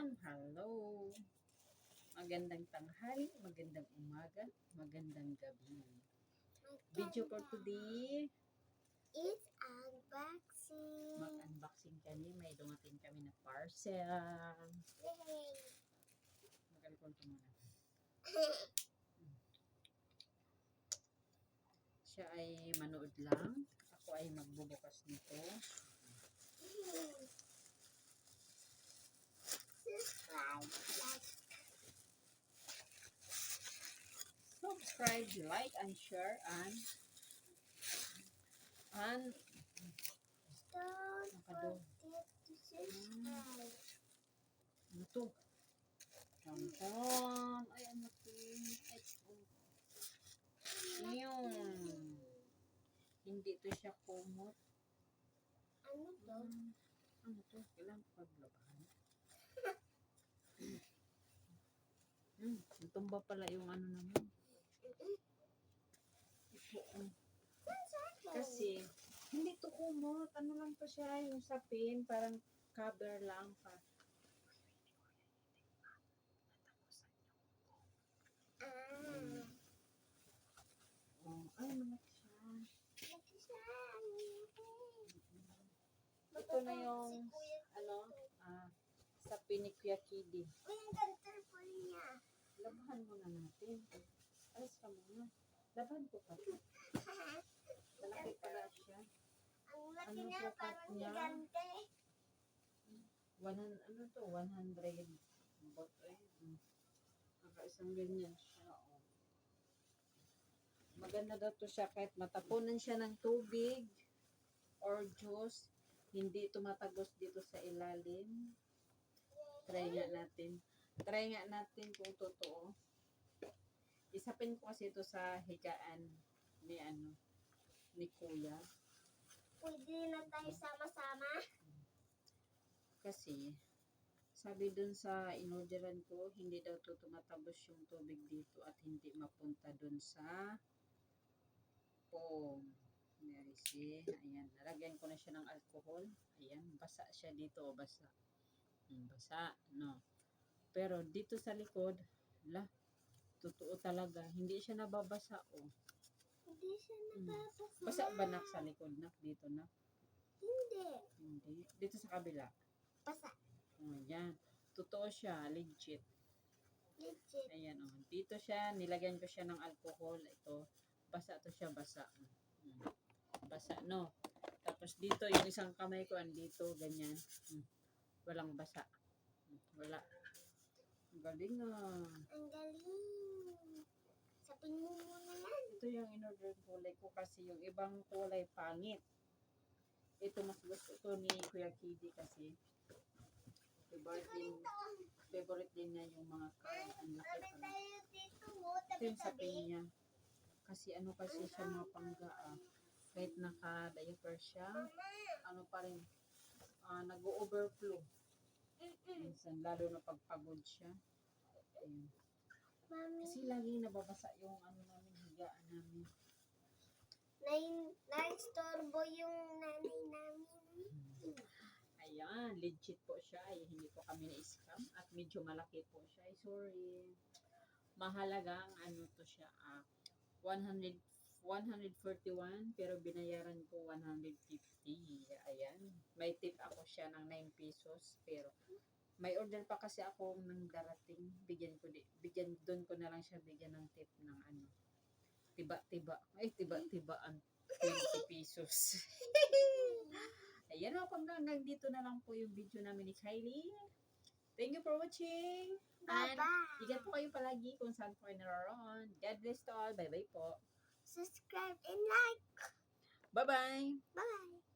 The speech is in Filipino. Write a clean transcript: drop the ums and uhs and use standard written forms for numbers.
Ayan, hello. Magandang tanghali, magandang umaga, magandang gabi. Video for today, It's unboxing. mag-unboxing kami. May dumating kami na parcel. Yay! Magalikon ko muna. Siya ay manood lang. Ako ay magbubukas nito. Subscribe, like, and share, and Don't nakado. forget to subscribe. Ano to? Tantan. Ay, ano to? Ay, yun. Hindi to siya kumot. Ano to? Ano to? Kailangan paglabahan. Tumba pala yung ano naman. Ito. Kasi, hindi to kumot. Ano lang to siya, yung sapin, parang cover lang pa. Oh, ay, malaki siya. Ito na yung, sapin ni Kuya Kiddy. Uy, ang ganda po niya. Labahan muna natin. Alas ka muna. Labahan ko pa. Malaki pala siya. Ang laki Ano niya, sukat parang niya? gigante. 100 bot eh. Kakaisang ganyan siya. Oh. Maganda daw to siya kahit matapunan siya ng tubig or juice. Hindi tumatagos dito sa ilalim. Try nga natin. Try nga natin kung totoo. Isapin ko kasi ito sa higaan ni Kuya. Pwede na tayo sama-sama. Kasi, sabi dun sa inorderan ko, hindi daw to tumatabos yung tubig dito at hindi mapunta dun sa foam. Mary C. Ayan, nalagyan ko na siya ng alcohol. Ayan, basa siya dito, basa. Basa, no. Pero dito sa likod, totoo talaga, hindi siya nababasa, oh. Hindi siya nababasa. Basa ba nak sa likod nak? Dito nak? Hindi. Hindi. Dito sa kabila. Basa. Ayan. Totoo siya, legit. Legit. Ayan, oh. Dito siya, nilagyan ko siya ng alcohol. Ito, basa to siya, basa. Basa, no? Tapos dito, yung isang kamay ko, andito, ganyan. Walang basa. Wala. Ang galing ah. Ang galing. Sapin mo muna yan. Ito yung in-order kulay ko kasi yung ibang kulay pangit. Ito mas gusto to ni Kuya Kiddy kasi favorite din niya yung mga card. Ang laki Sabi pala. tayo dito mo, Ito yung sapin tabi-tabi. niya. Kasi ano kasi siya mga pangga kahit naka-diaper siya, ano pa rin, nag-overflow. Minsan, lalo na pagpagod siya. Ayun. Mami, Kasi laging nababasa yung ano namin, higaan namin. na-istorbo yung nanay namin. Ayan, legit po siya. Ay, hindi po kami na-scam. At medyo malaki po siya. Ay, sorry. Mahalagang ano to siya. 141 pero binayaran ko 150. Ayan. May tip ako siya ng 9 pesos. Pero may order pa kasi ako ng darating. Bigyan doon ko na lang siya bigyan ng tip ng ano. Tiba-tiba. Ay, tiba-tibaan. 20 pesos. Ayan o, hanggang dito na lang po yung video namin ni Kylie. Thank you for watching. And Bye-bye. ingat po kayo palagi kung saan po kayo naroon. God bless to all. Bye-bye po. Subscribe and like. Bye-bye. Bye.